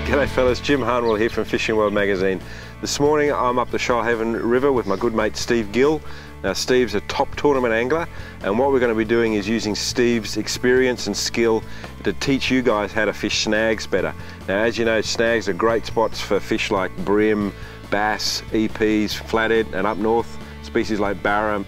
G'day fellas, Jim Harnwell here from Fishing World Magazine. This morning I'm up the Shoalhaven River with my good mate Steve Gill. Now Steve's a top tournament angler, and what we're going to be doing is using Steve's experience and skill to teach you guys how to fish snags better. Now as you know, snags are great spots for fish like bream, bass, EPs, flathead, and up north species like barra,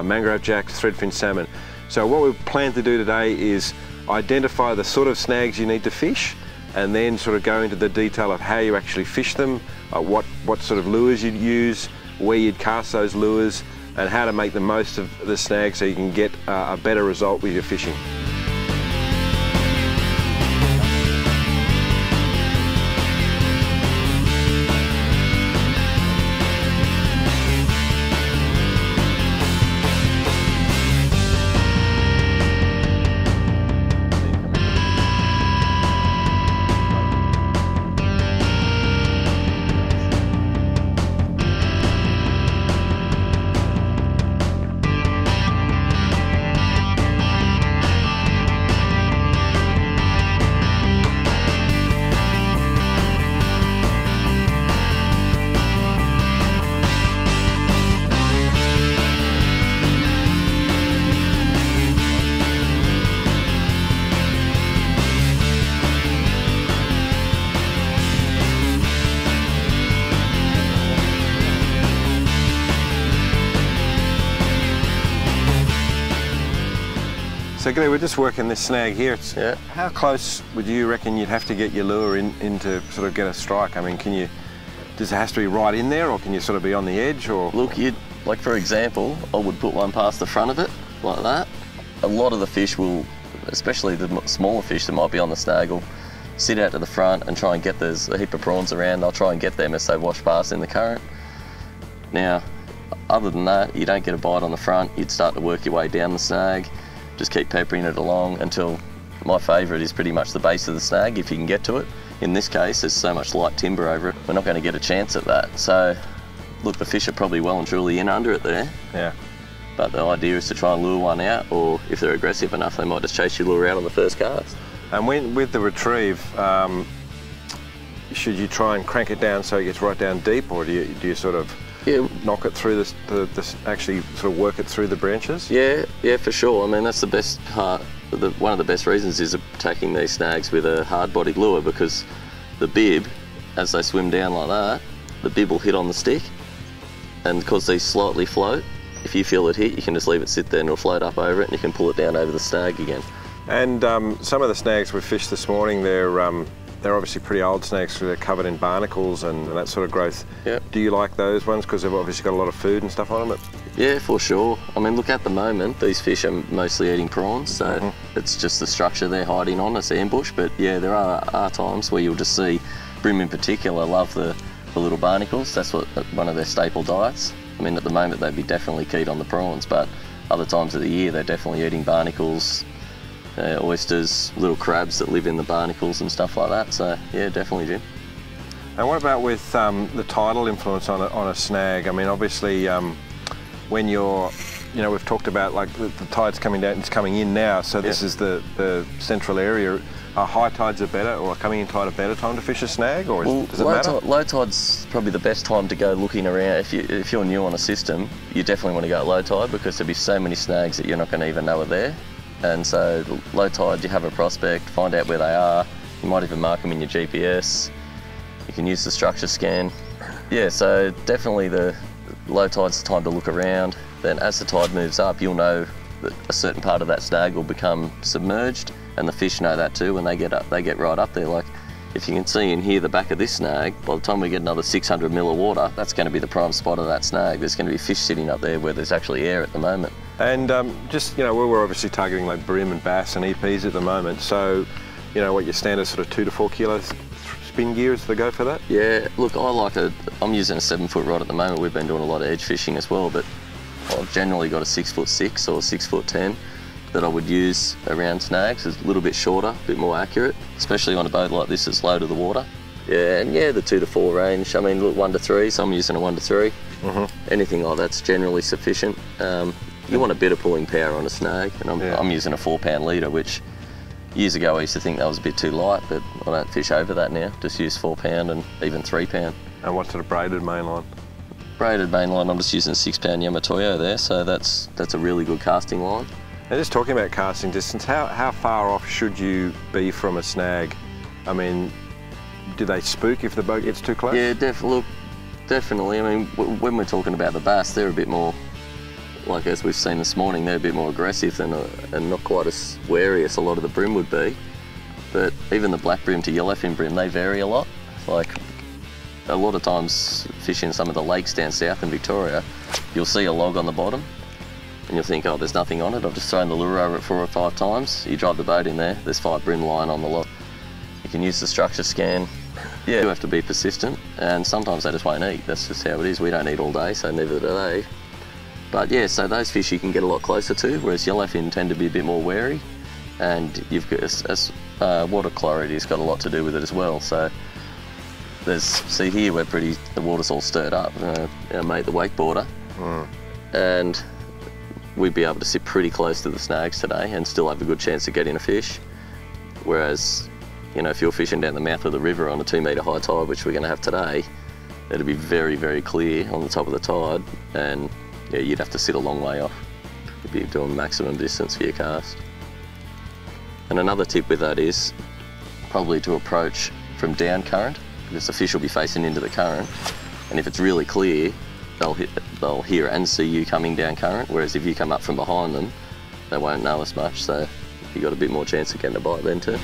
mangrove jacks, threadfin salmon. So what we plan to do today is identify the sort of snags you need to fish, and then sort of go into the detail of how you actually fish them, what sort of lures you'd use, where you'd cast those lures, and how to make the most of the snag so you can get a better result with your fishing. So Gilly, we're just working this snag here. Yeah. How close would you reckon you'd have to get your lure in to sort of get a strike? I mean, does it have to be right in there, or can you sort of be on the edge? Or look, like for example, I would put one past the front of it, like that. A lot of the fish will, especially the smaller fish that might be on the snag, will sit out to the front and try and get, there's a heap of prawns around, they'll try and get them as they wash past in the current. Now, other than that, you don't get a bite on the front, you'd start to work your way down the snag. Just keep peppering it along until, my favourite is pretty much the base of the snag, if you can get to it. In this case, there's so much light timber over it, we're not going to get a chance at that. So, look, the fish are probably well and truly in under it there. Yeah. But the idea is to try and lure one out, or if they're aggressive enough, they might just chase your lure out on the first cast. And with the retrieve, should you try and crank it down so it gets right down deep, or do you sort of knock it through actually sort of work it through the branches? Yeah, for sure. I mean, that's the best part. One of the best reasons is attacking these snags with a hard-bodied lure, because the bib, as they swim down like that, the bib will hit on the stick, and because these slightly float, if you feel it hit, you can just leave it sit there and it'll float up over it, and you can pull it down over the snag again. And some of the snags we fished this morning, they're obviously pretty old snags because they're covered in barnacles and that sort of growth. Yep. Do you like those ones because they've obviously got a lot of food and stuff on them? Yeah, for sure. I mean, look, at the moment, these fish are mostly eating prawns, so it's just the structure they're hiding on, it's ambush. But yeah, there are times where you'll just see, bream in particular, love the little barnacles. That's one of their staple diets. I mean, at the moment, they'd be definitely keyed on the prawns, but other times of the year, they're definitely eating barnacles, oysters, little crabs that live in the barnacles and stuff like that. So yeah, definitely, Jim. And what about with the tidal influence on a snag? I mean, obviously, when we've talked about like the tide's coming down, it's coming in now, so this is the central area. Are high tides are better, or coming in tide a better time to fish a snag, or does it matter? Low tide's probably the best time to go looking around. If you're new on a system, you definitely want to go at low tide, because there'll be so many snags that you're not going to even know are there. And so low tide, you have a prospect, find out where they are. You might even mark them in your GPS. You can use the structure scan. Yeah, so definitely the low tide's the time to look around. Then as the tide moves up, you'll know that a certain part of that snag will become submerged, and the fish know that too when they get up. They get right up there. Like, if you can see and hear the back of this snag, by the time we get another 600 mil of water, that's going to be the prime spot of that snag. There's going to be fish sitting up there where there's actually air at the moment. And we're obviously targeting like bream and bass and EPs at the moment. So, what your standard sort of 2 to 4 kilo spin gear is the go for that? Yeah, look, I'm using a 7-foot rod at the moment. We've been doing a lot of edge fishing as well, but I've generally got a 6'6" or 6'10" that I would use around snags. It's a little bit shorter, a bit more accurate, especially on a boat like this that's low to the water. Yeah, and yeah, the 2 to 4 range. I mean, look, 1 to 3, so I'm using a 1 to 3. Anything like that's generally sufficient. You want a bit of pulling power on a snag, and I'm using a 4-pound leader, which Years ago I used to think that was a bit too light, but I don't fish over that now. Just use 4 pound and even 3 pound. And what's the braided mainline? Braided mainline, I'm just using a 6 pound Yamatoyo there, so that's a really good casting line. And just talking about casting distance, how far off should you be from a snag? I mean, do they spook if the boat gets too close? Yeah, definitely. I mean, when we're talking about the bass, they're a bit more, like as we've seen this morning, they're a bit more aggressive and not quite as wary as a lot of the brim would be. But even the black brim to yellowfin brim, they vary a lot. Like, a lot of times fishing some of the lakes down south in Victoria, you'll see a log on the bottom and you'll think, oh, there's nothing on it. I've just thrown the lure over it 4 or 5 times. You drive the boat in there's 5 brim line on the log. You can use the structure scan. Yeah, you have to be persistent, and sometimes they just won't eat. That's just how it is. We don't eat all day, so neither do they. But yeah, so those fish you can get a lot closer to, whereas yellowfin tend to be a bit more wary, and you've got water clarity has got a lot to do with it as well. So see here the water's all stirred up. Our mate, the wakeboarder, and we'd be able to sit pretty close to the snags today and still have a good chance of getting a fish. Whereas, you know, if you're fishing down the mouth of the river on a 2 metre high tide, which we're going to have today, it'd be very, very clear on the top of the tide, and yeah, you'd have to sit a long way off. You'd be doing maximum distance for your cast. And another tip with that is probably to approach from down current, because the fish will be facing into the current, and if it's really clear, they'll hear and see you coming down current, whereas if you come up from behind them, they won't know as much, so you've got a bit more chance of getting a bite then too.